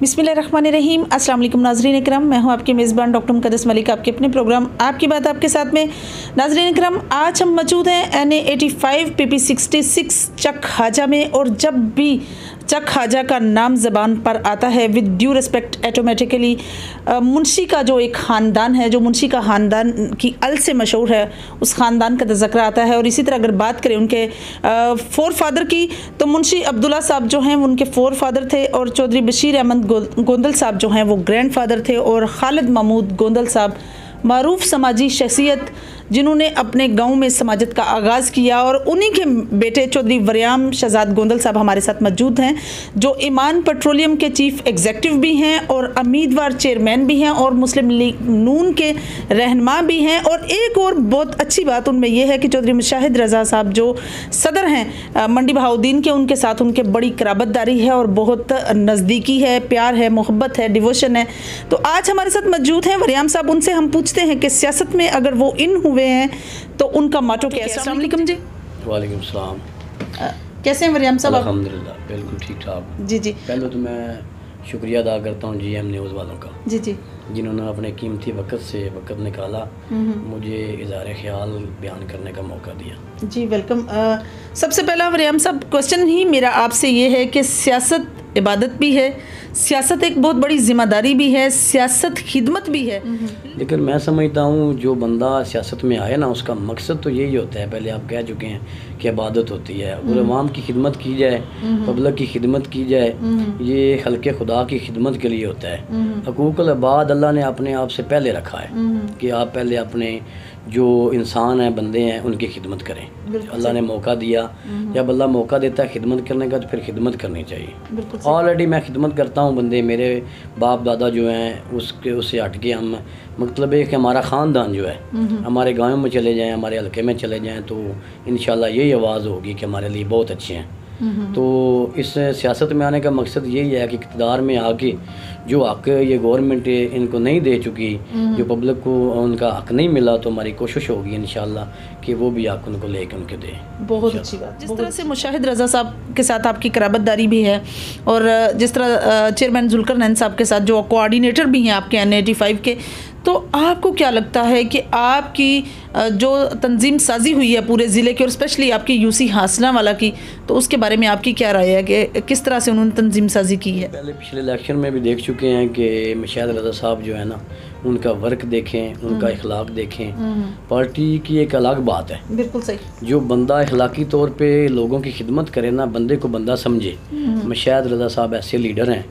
बिस्मिल्लाहिर्रहमानिर्रहीम। अस्सलाम वालेकुम नाज़रीन इकराम, मैं हूं आपकी मेज़बान डॉक्टर मुक़द्दस मलिक, आपके अपने प्रोग्राम आपकी बात आपके साथ में। नाज़रीन इकराम, आज हम मौजूद हैं NA 85 PP 66 चक ख्वाजा में, और जब भी चक ख्वाजा का नाम ज़बान पर आता है with due respect automatically Munshi का जो एक ख़ानदान है, जो मुंशी का ख़ानदान की अल से मशहूर है, उस ख़ानदान का ज़िक्र आता है। और इसी तरह अगर बात करें उनके फोर फादर की, तो मुंशी अब्दुल्ला साहब जो हैं उनके फोर फादर थे, और चौधरी बशीर अहमद गोंदल साहब जो हैं वो ग्रैंड फादर थे, और खालिद महमूद गोंदल साहब मारूफ समाजी शख्सियत जिन्होंने अपने गांव में समाजत का आगाज़ किया, और उन्हीं के बेटे चौधरी वरियाम शहजाद गोंदल साहब हमारे साथ मौजूद हैं, जो ईमान पेट्रोलियम के चीफ एग्जीक्यूटिव भी हैं और उम्मीदवार चेयरमैन भी हैं और मुस्लिम लीग नून के रहनुमा भी हैं। और एक और बहुत अच्छी बात उनमें यह है कि चौधरी मुशाहिद रज़ा साहब जो सदर हैं मंडी बहाउद्दीन के, उनके साथ उनके बड़ी कराबतदारी है और बहुत नज़दीकी है, प्यार है, मोहब्बत है, डिवोशन है। तो आज हमारे साथ मौजूद हैं वरियाम साहब। उनसे हम पूछते हैं कि सियासत में अगर वो इन हुए हैं तो उनका माटो क्या है। अस्सलाम वालेकुम जी। वालेकुम सलाम। कैसे हैं वरियाम साहब? अल्हम्दुलिल्लाह बिल्कुल ठीक ठाक। जी जी। पहले तो मैं शुक्रिया अदा करता हूँ GM न्यूज़ वालों का, जी जी, जिन्होंने अपने कीमती वक्त से वक्त निकाला मुझे इज़हार ख्याल बयान करने का मौका दिया। जी वेलकम। सबसे पहला वरियाम साहब, क्वेश्चन ही मेरा आपसे ये है कि सियासत इबादत भी है, सियासत एक बहुत बड़ी ज़िम्मेदारी भी है, सियासत खिदमत भी है, लेकिन मैं समझता हूँ जो बंदा सियासत में आए ना, उसका मकसद तो यही होता है, पहले आप कह चुके हैं कि इबादत होती है और अवाम की खिदमत की जाए, पब्लिक की खिदमत की जाए, ये खल्क़े खुदा की खिदमत के लिए होता है। हकूक़ुल इबाद अल्लाह ने अपने आप से पहले रखा है कि आप पहले अपने जो इंसान हैं, बंदे हैं, उनकी खिदमत करें। अल्लाह ने मौका दिया, जब अल्लाह मौका देता है खिदमत करने का, तो फिर खिदमत करनी चाहिए। ऑलरेडी मैं खिदमत करता हूँ, बंदे मेरे बाप दादा जो हैं उससे हट के हम, मतलब है कि हमारा ख़ानदान जो है, हमारे गाँव में चले जाएँ, हमारे हल्के में चले जाएँ, तो इंशाल्लाह यही आवाज़ होगी कि हमारे लिए बहुत अच्छे हैं। तो इस सियासत में आने का मकसद यही है कि इक़्तिदार में आके जो हक़ ये गवर्नमेंट इनको नहीं दे चुकी, जो पब्लिक को उनका हक़ नहीं मिला, तो हमारी कोशिश होगी इंशाल्लाह कि वो भी हक़ उनको लेके उनके दे। बहुत अच्छी बात। जिस तरह से मुशाहिद रज़ा साहब के साथ आपकी कराबतदारी भी है, और जिस तरह चेयरमैन ज़ुल्करनैन साहब के साथ जो कोऑर्डिनेटर भी हैं आपके NA 85 के, तो आपको क्या लगता है कि आपकी जो तंजीम साजी हुई है पूरे ज़िले की, और स्पेशली आपकी UC हासनावाला की, तो उसके बारे में आपकी क्या राय है कि किस तरह से उन्होंने तंजीम साजी की है? पहले पिछले इलेक्शन में भी देख चुके हैं कि मुशाहिद रज़ा साहब जो है ना, उनका वर्क देखें, उनका इखलाक देखें। पार्टी की एक अलग बात है, बिल्कुल सही। जो बंदा इखलाकी तौर पे लोगों की खिदमत करे ना, बंदे को बंदा समझे, मुशाहिद रज़ा साहब ऐसे लीडर हैं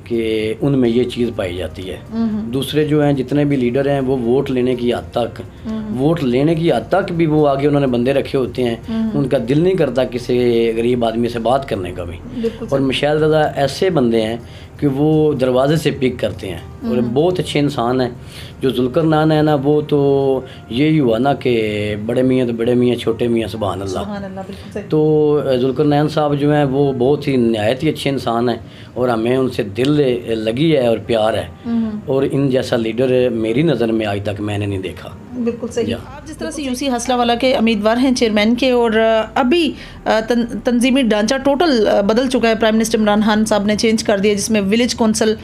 कि उनमें ये चीज़ पाई जाती है। दूसरे जो हैं, जितने भी लीडर हैं, वो वोट लेने की हद तक भी वो आगे उन्होंने बंदे रखे होते हैं, उनका दिल नहीं करता किसी गरीब आदमी से बात करने का भी। और मुशाहिद रज़ा ऐसे बंदे हैं कि वो दरवाजे से पिक करते हैं, और बहुत अच्छे इंसान हैं। जो ज़ुल्करनैन है ना, वो तो यही हुआ ना कि बड़े मियाँ तो बड़े मियाँ, छोटे मियाँ सुभान अल्लाह। तो ज़ुल्करनैन साहब जो हैं वो बहुत ही नहायत ही अच्छे इंसान हैं, और हमें उनसे दिल लगी है और प्यार है, और इन जैसा लीडर मेरी नज़र में आज तक मैंने नहीं देखा। बिल्कुल सही। आप जिस तरह से UC हासनावाला के उम्मीदवार हैं चेयरमैन के, और अभी तंजीमी ढांचा टोटल बदल चुका है, प्राइम मिनिस्टर इमरान खान साहब ने चेंज कर दिया, जिसमें विलेज कौंसल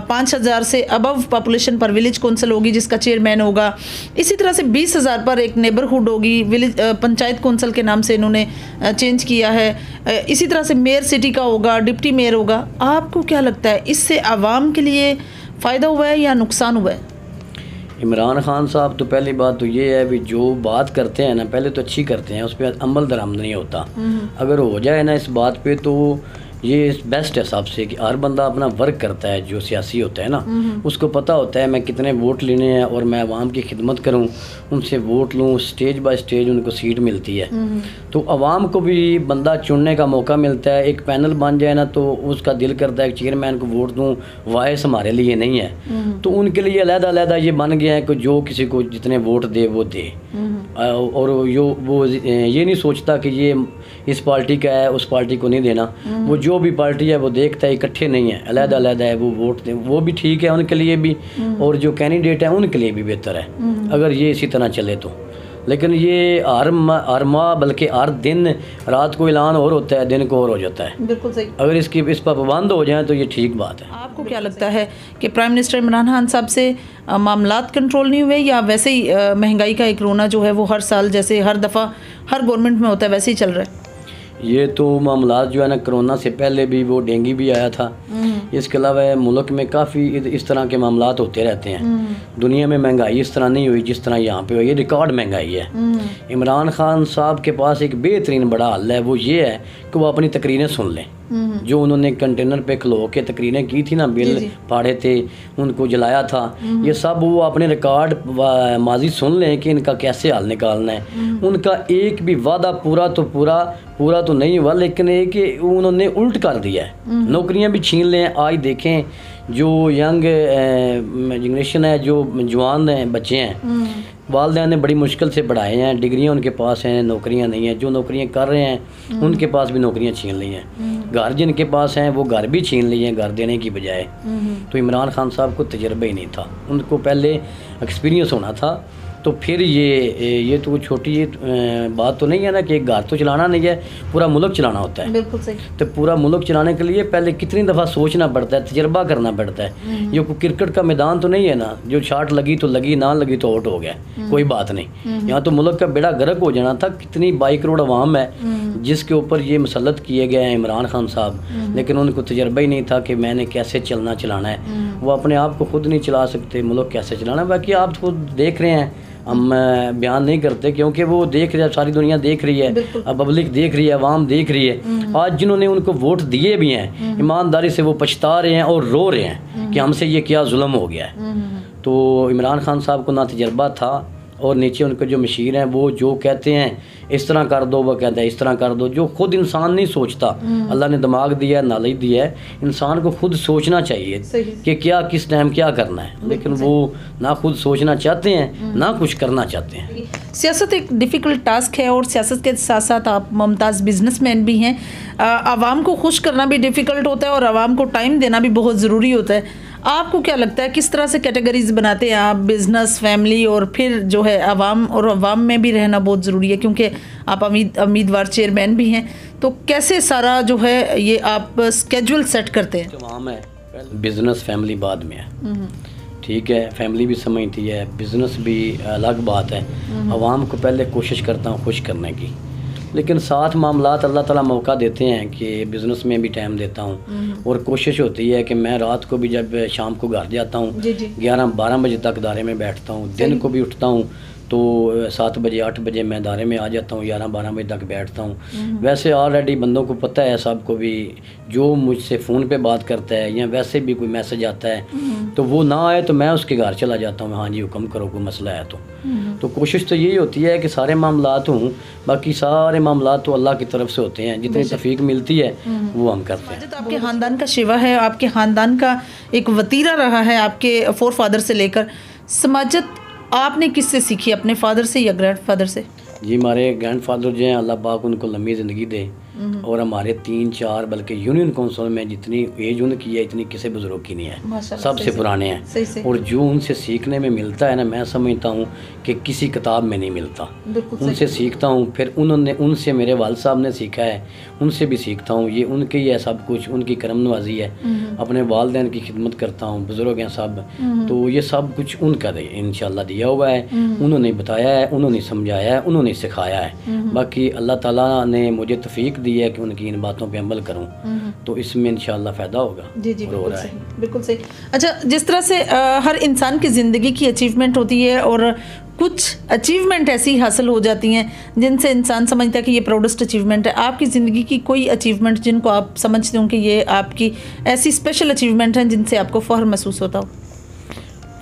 5000 से अबव पॉपुलेशन पर विलेज कौंसल होगी जिसका चेयरमैन होगा। इसी तरह से 20,000 पर एक नेबरहुड होगी, विलेज पंचायत कौंसल के नाम से इन्होंने चेंज किया है। इसी तरह से मेयर सिटी का होगा, डिप्टी मेयर होगा। आपको क्या लगता है, इससे आवाम के लिए फ़ायदा हुआ है या नुकसान हुआ है? इमरान खान साहब तो पहली बात तो ये है भी, जो बात करते हैं ना, पहले तो अच्छी करते हैं, उस पर अमल दरामद नहीं होता। अगर हो जाए ना इस बात पे, तो ये बेस्ट है सबसे कि हर बंदा अपना वर्क करता है। जो सियासी होता है ना, उसको पता होता है मैं कितने वोट लेने हैं, और मैं आवाम की खिदमत करूं, उनसे वोट लूं, स्टेज बाय स्टेज उनको सीट मिलती है। तो आवाम को भी बंदा चुनने का मौका मिलता है। एक पैनल बन जाए ना, तो उसका दिल करता है कि चेयरमैन को वोट दूं, वॉइस हमारे लिए नहीं है। तो उनके लिए अलग-अलग ये बन गया है कि जो किसी को जितने वोट दे वो दे, और वो ये नहीं सोचता कि ये इस पार्टी का है, उस पार्टी को नहीं देना। वो जो भी पार्टी है वो देखता है, इकट्ठे नहीं है, अलग-अलग है, वो वोट दें, वो भी ठीक है उनके लिए भी, और जो कैंडिडेट है उनके लिए भी बेहतर है अगर ये इसी तरह चले लेकिन ये हर माह बल्कि हर दिन रात को ऐलान और होता है, दिन को और हो जाता है। बिल्कुल सही। अगर इस पर पाबंद हो जाए तो ये ठीक बात है। आपको क्या लगता है कि प्राइम मिनिस्टर इमरान खान साहब से मामलात कंट्रोल नहीं हुए, या वैसे ही महंगाई का एक रोना जो है वो हर साल जैसे हर दफ़ा हर गवर्नमेंट में होता है वैसे ही चल रहा है? ये तो मामलात जो है ना, कोरोना से पहले भी वो डेंगू भी आया था। इसके अलावा मुल्क में काफ़ी इस तरह के मामलात होते रहते हैं। दुनिया में महंगाई इस तरह नहीं हुई जिस तरह यहाँ पे हुई, ये रिकॉर्ड महंगाई है। इमरान खान साहब के पास एक बेहतरीन बड़ा हल है, वो ये है कि वो अपनी तकरीरें सुन लें। जो उन्होंने कंटेनर पे खलो के तकरीरें की थी ना, बिल फाड़े थे, उनको जलाया था, ये सब वो अपने रिकॉर्ड माजी सुन लें कि इनका कैसे हल निकालना है। उनका एक भी वादा पूरा तो नहीं हुआ, लेकिन एक उन्होंने उल्ट कर दिया है। नौकरियां भी छीन लें। आज देखें जो यंग जनरेशन है, जो जवान हैं, बच्चे हैं, वालदैन ने बड़ी मुश्किल से पढ़ाए हैं, डिग्रियां उनके पास हैं, नौकरियां नहीं हैं। जो नौकरियां कर रहे हैं उनके पास भी नौकरियां छीन ली हैं। घर जिनके पास हैं वो घर भी छीन लिए हैं, घर देने की बजाय। तो इमरान खान साहब को तजर्बा ही नहीं था, उनको पहले एक्सपीरियंस होना था। तो फिर ये तो छोटी बात तो नहीं है ना कि एक घर तो चलाना नहीं है, पूरा मुल्क चलाना होता है। बिल्कुल सही। तो पूरा मुल्क चलाने के लिए पहले कितनी दफ़ा सोचना पड़ता है, तजर्बा करना पड़ता है। ये कोई क्रिकेट का मैदान तो नहीं है ना, जो शॉट लगी तो लगी, ना लगी तो आउट हो गया, कोई बात नहीं। यहाँ तो मुल्क का बेड़ा गर्क हो जाना था। कितनी 22 करोड़ अवाम है जिसके ऊपर ये मुसल्लत किए गए हैं इमरान खान साहब, लेकिन उनको तजर्बा ही नहीं था कि मैंने कैसे चलाना है। वो अपने आप को खुद नहीं चला सकते, मुल्क कैसे चलाना है। बाकी आप खुद देख रहे हैं, हम बयान नहीं करते क्योंकि वो देख रहे हैं, सारी दुनिया देख रही है, अब पब्लिक देख रही है, अवाम देख रही है। आज जिन्होंने उनको वोट दिए भी हैं, ईमानदारी से वो पछता रहे हैं और रो रहे हैं कि हमसे ये क्या जुल्म हो गया है। तो इमरान खान साहब को ना तजर्बा था, और नीचे उनके जो मशीर हैं वो जो कहते हैं इस तरह कर दो, वो कहता है इस तरह कर दो। जो खुद इंसान नहीं सोचता, अल्लाह ने दिमाग दिया है, नॉलेज दिया है, इंसान को खुद सोचना चाहिए कि क्या किस टाइम क्या करना है, लेकिन वो ना खुद सोचना चाहते हैं ना कुछ करना चाहते हैं। सियासत एक डिफ़िकल्ट टास्क है, और सियासत के साथ साथ आप मुमताज़ बिजनेसमैन भी हैं। आवाम को खुश करना भी डिफ़िकल्ट होता है और आवाम को टाइम देना भी बहुत ज़रूरी होता है। आपको क्या लगता है किस तरह से कैटेगरीज बनाते हैं आप, बिज़नेस, फैमिली, और फिर जो है आवाम, और आवाम में भी रहना बहुत ज़रूरी है क्योंकि आप उम्मीदवार चेयरमैन भी हैं। तो कैसे सारा जो है ये आप स्केड्यूल सेट करते हैं? तमाम है, बिज़नेस फैमिली बाद में है, ठीक है। फैमिली भी समझती है, बिज़नेस भी अलग बात है। आवाम को पहले कोशिश करता हूँ खुश करने की, लेकिन साथ मामलात अल्लाह ताला मौका देते हैं कि बिज़नेस में भी टाइम देता हूँ। और कोशिश होती है कि मैं रात को भी जब शाम को घर जाता हूँ 11-12 बजे तक दायरे में बैठता हूँ। दिन को भी उठता हूँ तो 7 बजे 8 बजे मैं दायरे में आ जाता हूँ, 11-12 बजे तक बैठता हूँ। वैसे ऑलरेडी बंदों को पता है, सबको भी, जो मुझसे फ़ोन पे बात करता है या वैसे भी कोई मैसेज आता है तो वो ना आए तो मैं उसके घर चला जाता हूँ, हाँ जी हुक्म करो, कोई मसला है तो कोशिश तो यही होती है कि सारे मामलात हों। बाकी सारे मामलात तो अल्लाह की तरफ से होते हैं, जितनी तौफीक मिलती है वो हम करते हैं। आपके ख़ानदान का शिवा है, आपके ख़ानदान का एक वतीरा रहा है, आपके फोर फादर से लेकर। समाजत आपने किससे सीखी, अपने फादर से या ग्रैंड फादर से? जी हमारे ग्रैंड फादर जो हैं, अल्लाह पाक उनको लंबी ज़िंदगी दे, और हमारे 3-4 बल्कि यूनियन काउंसिल में जितनी एज उनकी है इतनी किसी बुजुर्ग की नहीं है, सबसे पुराने हैं। और जो उनसे सीखने में मिलता है ना, मैं समझता हूँ कि किसी किताब में नहीं मिलता। उनसे सीखता हूँ, फिर उनसे मेरे वालिद साहब ने सीखा है, उनसे भी सीखता हूँ। ये उनके ही है सब कुछ, उनकी करम नवाजी है। अपने वालिदैन की खिदमत करता हूँ, बुजुर्ग हैं सब, तो ये सब कुछ उनका इंशाल्लाह दिया हुआ है। उन्होंने बताया है, उन्होंने समझाया है, उन्होंने सिखाया है। बाकी अल्लाह ताला ने मुझे तौफीक दी है कि उनकी इन बातों पे अमल करूं, तो इसमें इंशाल्लाह फ़ायदा होगा। जी बिल्कुल सही, बिल्कुल सही। अच्छा, जिस तरह से हर इंसान की ज़िंदगी की अचीवमेंट होती है, और कुछ अचीवमेंट ऐसी हासिल हो जाती हैं जिनसे इंसान समझता है कि ये प्राउडेस्ट अचीवमेंट है। आपकी ज़िंदगी की कोई अचीवमेंट जिनको आप समझते हो कि ये आपकी ऐसी स्पेशल अचीवमेंट हैं जिनसे आपको फ़ख्र महसूस होता हो?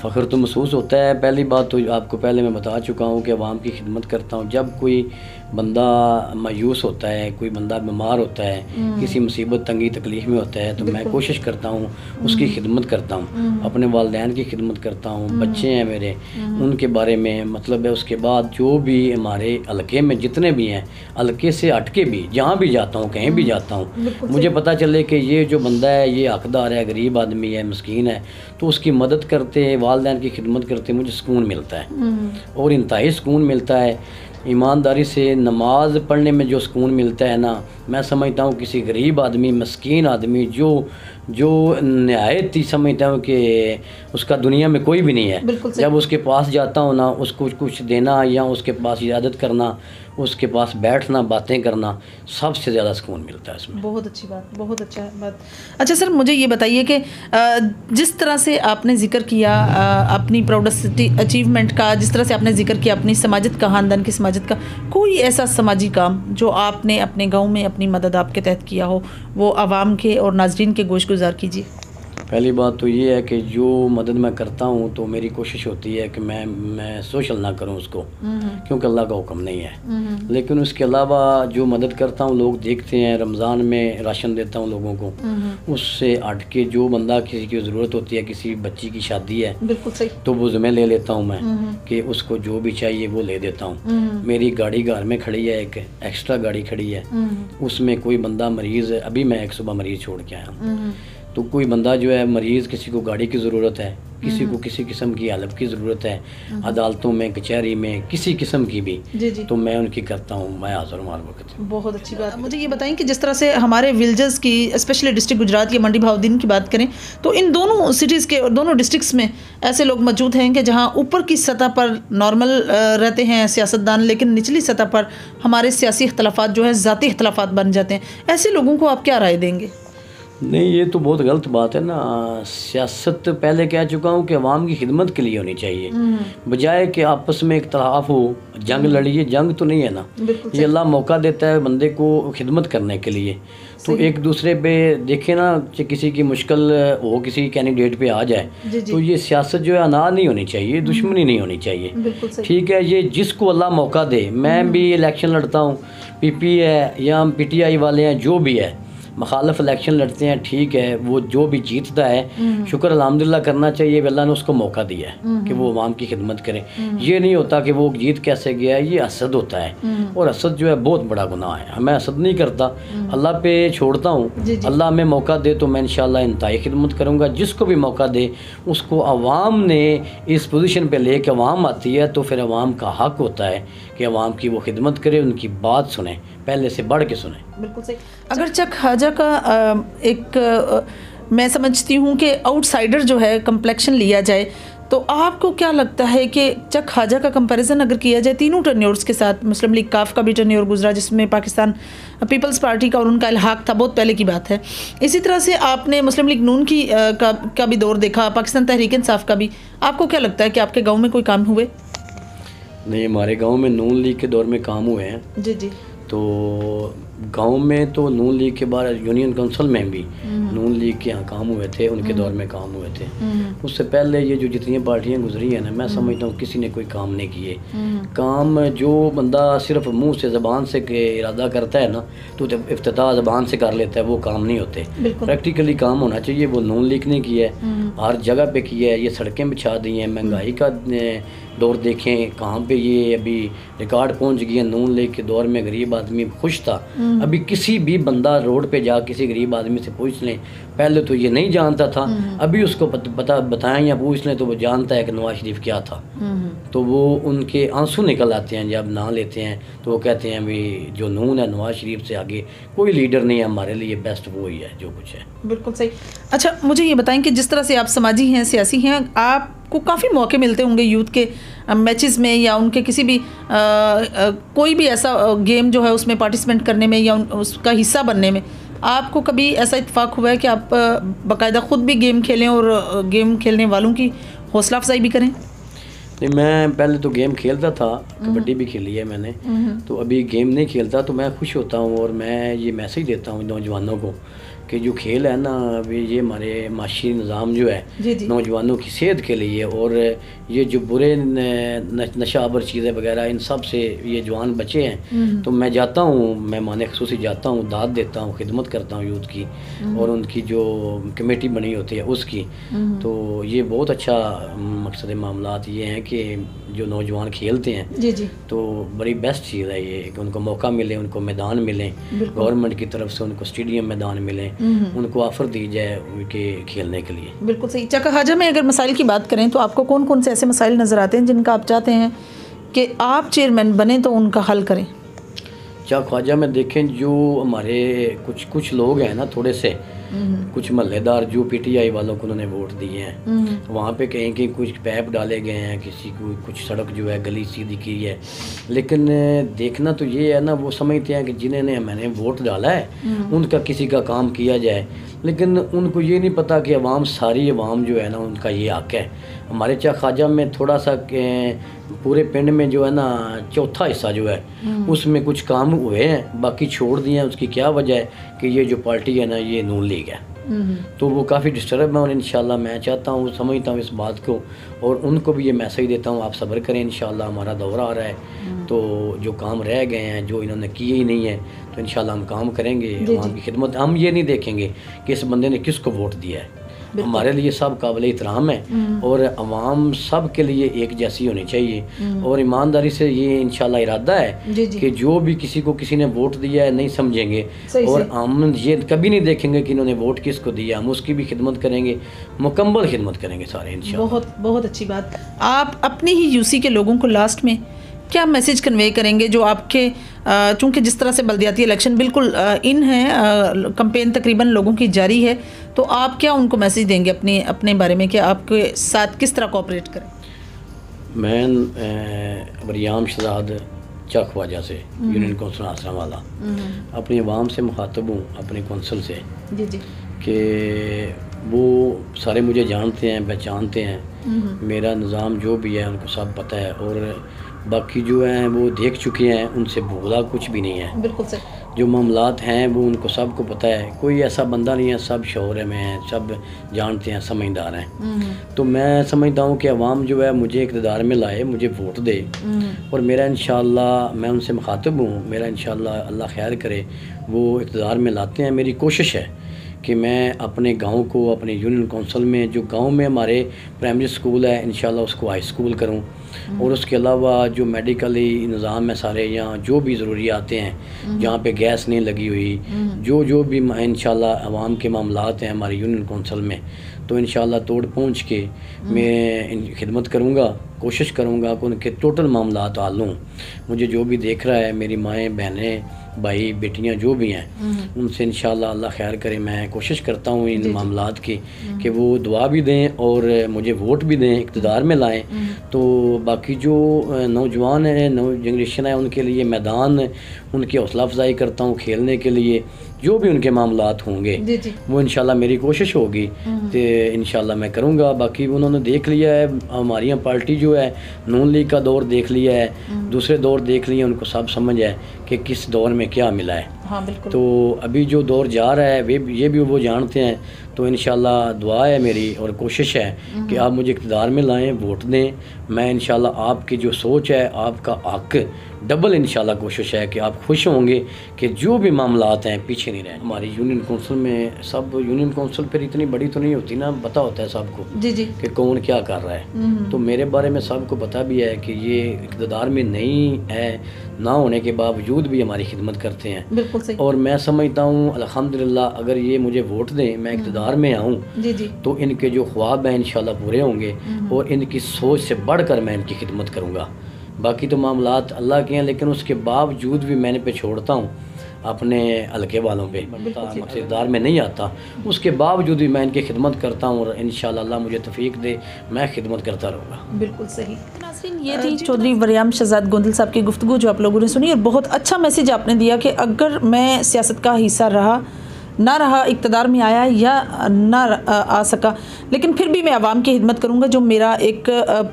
फ़ख्र तो महसूस होता है। पहली बात तो आपको पहले मैं बता चुका हूँ कि आवाम की खिदमत करता हूँ। जब कोई बंदा मायूस होता है, कोई बंदा बीमार होता है, किसी मुसीबत तंगी तकलीफ़ में होता है, तो मैं कोशिश करता हूँ उसकी खिदमत करता हूँ, अपने वालिदैन की खिदमत करता हूँ। बच्चे हैं मेरे, उनके बारे में मतलब है। उसके बाद जो भी हमारे हल्के में जितने भी हैं, हल्के से हट के भी जहाँ भी जाता हूँ, कहीं भी जाता हूँ, मुझे पता चले कि ये जो बंदा है ये हकदार है, गरीब आदमी है, मस्कीन है, तो उसकी मदद करते, वालिदैन की खिदमत करते मुझे सुकून मिलता है और इंतहाई सुकून मिलता है। ईमानदारी से नमाज़ पढ़ने में जो सुकून मिलता है ना, मैं समझता हूँ किसी गरीब आदमी, मस्कीन आदमी जो नहायत ही समझता हूँ कि उसका दुनिया में कोई भी नहीं है, जब उसके पास जाता हूँ ना, उसको कुछ देना या उसके पास इजाज़त करना, उसके पास बैठना, बातें करना, सबसे ज़्यादा सुकून मिलता है इसमें। बहुत अच्छी बात, बहुत अच्छा बात। अच्छा सर, मुझे ये बताइए कि जिस तरह से आपने जिक्र किया अपनी प्राउडेस्ट अचीवमेंट का, जिस तरह से आपने जिक्र किया अपनी समाजत का, ख़ानदान की समाजत का, कोई ऐसा समाजी काम जो आपने अपने गाँव में अपनी मदद आपके तहत किया हो, वो आवाम के और नाजरीन के गोश गुजार कीजिए। पहली बात तो ये है कि जो मदद मैं करता हूँ तो मेरी कोशिश होती है कि मैं सोशल ना करूँ उसको, क्योंकि अल्लाह का हुक्म नहीं है। लेकिन उसके अलावा जो मदद करता हूँ, लोग देखते हैं, रमज़ान में राशन देता हूँ लोगों को, उससे हट के जो बंदा किसी की ज़रूरत होती है, किसी बच्ची की शादी है, बिल्कुल सही, तो वो ज़िम्मे ले लेता हूँ मैं कि उसको जो भी चाहिए वो ले देता हूँ। मेरी गाड़ी घर में खड़ी है, एक एक्स्ट्रा गाड़ी खड़ी है, उसमें कोई बंदा मरीज़, अभी मैं एक सुबह मरीज़ छोड़ के आया हूँ, तो कोई बंदा जो है मरीज़, किसी को गाड़ी की ज़रूरत है, किसी को किसी किस्म की हेल्प की ज़रूरत है, अदालतों में, कचहरी में, किसी किस्म की भी, जी जी, तो मैं उनकी करता हूँ, मैं हाज़िर हूँ हर वक्त। बहुत अच्छी बात। मुझे ये बताएं कि जिस तरह से हमारे विलेजेस की, स्पेशली डिस्ट्रिक्ट गुजरात या मंडी भावदीन की बात करें, तो इन दोनों सिटीज़ के और दोनों डिस्ट्रिक्ट्स में ऐसे लोग मौजूद हैं कि जहाँ ऊपर की सतह पर नॉर्मल रहते हैं सियासतदान, लेकिन निचली सतह पर हमारे सियासी इख्तलाफात जो है ज़ाती इख्तलाफात बन जाते हैं। ऐसे लोगों को आप क्या राय देंगे? नहीं, ये तो बहुत गलत बात है ना। सियासत पहले कह चुका हूँ कि अवाम की खिदमत के लिए होनी चाहिए, बजाय कि आपस में इख्तलाफ हो, जंग लड़िए। जंग तो नहीं है ना, ये अल्लाह मौका देता है बंदे को खिदमत करने के लिए। तो एक दूसरे पे देखे ना कि किसी की मुश्किल हो, किसी कैंडिडेट पे आ जाए, तो ये सियासत जो है अनाज नहीं होनी चाहिए, दुश्मनी नहीं होनी चाहिए। ठीक है, ये जिसको अल्लाह मौका दे। मैं भी इलेक्शन लड़ता हूँ, पीपी है या PTI वाले हैं, जो भी है मुखालफ इलेक्शन लड़ते हैं, ठीक है, वो जो भी जीतता है शुक्र अल्हम्दुलिल्लाह करना चाहिए, अल्लाह ने उसको मौका दिया है कि वो अवाम की खिदमत करे। ये नहीं होता कि वो जीत कैसे गया, ये हसद होता है, और हसद जो है बहुत बड़ा गुनाह है। मैं हसद नहीं करता, अल्लाह पे छोड़ता हूँ। अल्लाह में मौका दे तो मैं इंशाअल्लाह इंतहाई खिदमत करूँगा। जिसको भी मौका दे उसको अवाम ने इस पोजीशन पे ले के अवाम आती है, तो फिर अवाम का हक होता है कि अवाम की वो खिदमत करे, उनकी बात सुने, पहले से बढ़ के सुने। बिल्कुल सही। अगर चक ख्वाजा का मैं समझती हूँ कि आउटसाइडर जो है कम्प्लेक्शन लिया जाए, तो आपको क्या लगता है कि चक ख्वाजा का कंपैरिजन अगर किया जाए तीनों टर्न्योर्स के साथ, मुस्लिम लीग काफ का भी टर्न्योर गुजरा जिसमें पाकिस्तान पीपल्स पार्टी का और उनका इल्हाक था, बहुत पहले की बात है। इसी तरह से आपने मुस्लिम लीग नून की का भी दौर देखा, पाकिस्तान तहरीक इंसाफ का भी। आपको क्या लगता है कि आपके गाँव में कोई काम हुए? नहीं, हमारे गाँव में नून लीग के दौर में काम हुए हैं। जी जी। तो गांव में तो नून लीग के बाद यूनियन काउंसिल में भी नून लीग के यहाँ काम हुए थे, उनके दौर में काम हुए थे। उससे पहले ये जो जितनी पार्टियाँ गुजरी हैं ना, मैं समझता हूँ किसी ने कोई काम नहीं किए। काम जो बंदा सिर्फ मुंह से ज़बान से इरादा करता है ना, तो इफ्तिताह ज़बान से कर लेता है, वो काम नहीं होते। प्रैक्टिकली काम होना चाहिए, वो नून लीग ने किया है, हर जगह पे किया है। ये सड़कें बिछा दी हैं, महंगाई का दौर देखें कहाँ पे ये अभी रिकॉर्ड पहुंच गई है। नून लीग के दौर में गरीब आदमी खुश था। अभी किसी भी बंदा रोड पे जा किसी गरीब आदमी से पूछ लें, पहले तो ये नहीं जानता था, अभी उसको बताएं या पूछ लें तो वो जानता है कि नवाज शरीफ क्या था। तो वो उनके आंसू निकल आते हैं जब ना लेते हैं, तो वो कहते हैं भी जो नून है, नवाज शरीफ से आगे कोई लीडर नहीं है, हमारे लिए बेस्ट वो ही है जो कुछ है। बिल्कुल सही। अच्छा, मुझे ये बताएं कि जिस तरह से आप समाजी हैं, सियासी हैं, आपको काफ़ी मौके मिलते होंगे यूथ के मैचेस में या उनके किसी भी कोई भी ऐसा गेम जो है उसमें पार्टिसिपेंट करने में या उसका हिस्सा बनने में। आपको कभी ऐसा इत्तेफाक हुआ है कि आप बाकायदा ख़ुद भी गेम खेलें और गेम खेलने वालों की हौसला अफजाई भी करें? नहीं, मैं पहले तो गेम खेलता था, कबड्डी भी खेली है मैंने, तो अभी गेम नहीं खेलता। तो मैं खुश होता हूँ और मैं ये मैसेज देता हूँ नौजवानों को कि जो खेल है ना, अभी ये हमारे माशी निज़ाम जो है नौजवानों की सेहत के लिए, और ये जो बुरे नशावर चीज़ें वगैरह इन सब से ये जवान बचे हैं। तो मैं जाता हूँ, मैं माने खसूसी जाता हूँ, दाद देता हूँ, खिदमत करता हूँ यूथ की, और उनकी जो कमेटी बनी होती है उसकी। तो ये बहुत अच्छा मकसद मामलात ये हैं कि जो नौजवान खेलते हैं तो बड़ी बेस्ट चीज़ है ये कि उनको मौका मिले, उनको मैदान मिले, गवर्नमेंट की तरफ से उनको स्टेडियम मैदान मिले, उनको ऑफ़र दी जाए उनके खेलने के लिए। बिल्कुल सही। चक ख्वाजा में अगर मसाइल की बात करें तो आपको कौन कौन से ऐसे मसाइल नज़र आते हैं जिनका आप चाहते हैं कि आप चेयरमैन बने तो उनका हल करें? चक ख्वाजा में देखें, जो हमारे कुछ लोग हैं ना, थोड़े से कुछ महल्लेदार जो पीटीआई वालों को उन्होंने वोट दिए हैं, वहाँ पे कहीं कहीं कुछ पैप डाले गए हैं, किसी को कुछ सड़क जो है गली सीधी की है, लेकिन देखना तो ये है ना, वो समझते हैं कि जिन्होंने मैंने वोट डाला है उनका किसी का काम किया जाए, लेकिन उनको ये नहीं पता कि अवाम, सारी अवाम जो है ना, उनका ये हक है। हमारे चक ख्वाजा में थोड़ा सा पूरे पिंड में जो है ना, चौथा हिस्सा जो है उसमें कुछ काम हुए हैं, बाकी छोड़ दिए हैं। उसकी क्या वजह है कि ये जो पार्टी है ना, ये नून लीग है, तो वो काफ़ी डिस्टर्ब है। और इंशाल्लाह मैं चाहता हूँ, समझता हूँ इस बात को, और उनको भी ये मैसेज देता हूँ, आप सब्र करें, इंशाल्लाह हमारा दौरा आ रहा है, तो जो काम रह गए हैं, जो इन्होंने किए ही नहीं है, तो इंशाल्लाह हम काम करेंगे अवाम की खिदमत। हम ये नहीं देखेंगे कि इस बंदे ने किसको वोट दिया है, हमारे लिए सब काबिल एहतराम है और अवाम सब के लिए एक जैसी होनी चाहिए। और ईमानदारी से ये इंशाल्लाह इरादा है कि जो भी किसी को किसी ने वोट दिया है नहीं समझेंगे, और हम ये कभी नहीं देखेंगे कि इन्होंने वोट किसको दिया, हम उसकी भी खिदमत करेंगे, मुकम्मल खिदमत करेंगे सारे इंशाल्लाह। बहुत बहुत अच्छी बात। आप अपने ही यूसी के लोगों को लास्ट में क्या मैसेज कन्वे करेंगे, जो आपके चूँकि जिस तरह से बल्दियाती इलेक्शन बिल्कुल इन है, कैंपेन तकरीबन लोगों की जारी है, तो आप क्या उनको मैसेज देंगे अपने बारे में कि आपके साथ किस तरह कोऑपरेट करें? मैं वरियाम शहजाद चक ख्वाजा से, यूनियन कौंसिल आसरा वाला, अपनी अवाम से मुखातब हूँ, अपने कौंसिल से, जी कि वो सारे मुझे जानते हैं, पहचानते हैं, मेरा निज़ाम जो भी है उनको सब पता है, और बाकी जो हैं वो देख चुके हैं, उनसे भूला कुछ भी नहीं है। बिल्कुल सर। जो मामलात हैं वो उनको सबको पता है, कोई ऐसा बंदा नहीं है, सब शौर में हैं, सब जानते हैं, समझदार हैं। तो मैं समझता हूँ कि अवाम जो है मुझे इक़्तिदार में लाए, मुझे वोट दे, और मेरा इंशाअल्लाह, मैं उनसे मुखातिब हूँ, मेरा इंशाअल्लाह अल्लाह खैर करे वो इक़्तिदार में लाते हैं। मेरी कोशिश है कि मैं अपने गांव को, अपने यूनियन कौंसिल में, जो गांव में हमारे प्राइमरी स्कूल है, इंशाल्लाह उसको हाई स्कूल करूं, और उसके अलावा जो मेडिकली निज़ाम है सारे, यहाँ जो भी ज़रूरी आते हैं, जहाँ पे गैस नहीं लगी हुई, जो भी इंशाल्लाह अवाम के मामलात हैं हमारे यूनियन कौंसिल में, तो इंशाल्लाह तोड़ पहुँच के मैं खिदमत करूँगा, कोशिश करूँगा कि उनके टोटल मामलात हल हों। मुझे जो भी देख रहा है, मेरी माएँ, बहनें, भाई, बेटियां जो भी हैं, उनसे इंशाल्लाह अल्लाह खैर करे, मैं कोशिश करता हूँ इन मामलात की कि वो दुआ भी दें और मुझे वोट भी दें, इक़्तिदार में लाएं। तो बाकी जो नौजवान हैं, नौ जनरेशन है, उनके लिए मैदान, उनकी हौसला अफजाई करता हूँ खेलने के लिए, जो भी उनके मामलात होंगे वो इंशाल्लाह मेरी कोशिश होगी तो इंशाल्लाह मैं करूँगा। बाकी उन्होंने देख लिया है, हमारी यहाँ पार्टी जो है नून लीग का दौर देख लिया है, दूसरे दौर देख लिए, उनको सब समझ है कि किस दौर में क्या मिला है। हाँ, बिल्कुल। तो अभी जो दौर जा रहा है ये भी वो जानते हैं। तो इंशाल्लाह दुआ है मेरी और कोशिश है कि आप मुझे इक़्तिदार में लाएं, वोट दें। मैं इंशाल्लाह आपकी जो सोच है, आपका हक डबल इंशाल्लाह कोशिश है कि आप खुश होंगे कि जो भी मामलात हैं पीछे नहीं रहे। हमारी यूनियन कौंसिल में सब, यूनियन कौंसिल फिर इतनी बड़ी तो नहीं होती ना, पता होता है सबको जी कि कौन क्या कर रहा है। तो मेरे बारे में सबको पता भी है कि ये इक़्तिदार में नहीं है, ना होने के बावजूद भी हमारी खिदमत करते हैं। बिल्कुल सही। और मैं समझता हूँ अल्हम्दुलिल्लाह अगर ये मुझे वोट दें, मैं इक़्तिदार में आऊँ तो इनके जो ख्वाब हैं इंशाल्लाह पूरे होंगे और इनकी सोच से बढ़कर मैं इनकी खिदमत करूँगा। बाकी तो मामलात अल्लाह के हैं, लेकिन उसके बावजूद भी मैंने पे छोड़ता हूँ अपने हल्के वालों पे, मकसदार में नहीं आता, उसके बावजूद भी मैं इनकी खिदमत करता हूँ और इंशाल्लाह अल्लाह मुझे तौफीक दे, मैं खिदमत करता रहूँगा। बिल्कुल सही। नाज़रीन, ये थी चौधरी वरियाम शहजाद गोंदल साहब की गुफ्तगू जो आप लोगों ने सुनी, और बहुत अच्छा मैसेज आपने दिया कि अगर मैं सियासत का हिस्सा रहा ना रहा, इक़्तिदार में आया या ना आ सका, लेकिन फिर भी मैं आवाम की खिदमत करूँगा। जो मेरा एक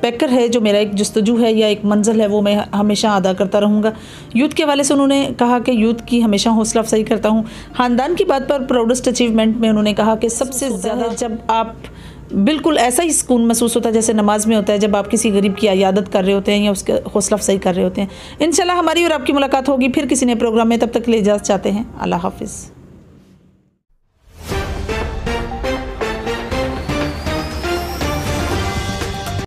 पैकर है, जो मेरा एक जस्तजू है या एक मंजिल है, वो मैं हमेशा अदा करता रहूँगा। यूथ के हवाले से उन्होंने कहा कि यूथ की हमेशा हौसला अफजाई करता हूँ। ख़ानदान की बात पर प्राउडेस्ट अचीवमेंट में उन्होंने कहा कि सबसे ज़्यादा जब आप बिल्कुल ऐसा ही सुकून महसूस होता है जैसे नमाज में होता है, जब आप किसी गरीब की इयादत कर रहे होते हैं या उसके हौसला अफजाई कर रहे होते हैं। इंशाल्लाह हमारी और आपकी मुलाकात होगी फिर किसी नए प्रोग्राम में, तब तक के लिए इजाज़त चाहते हैं। अल्लाह हाफ़िज़।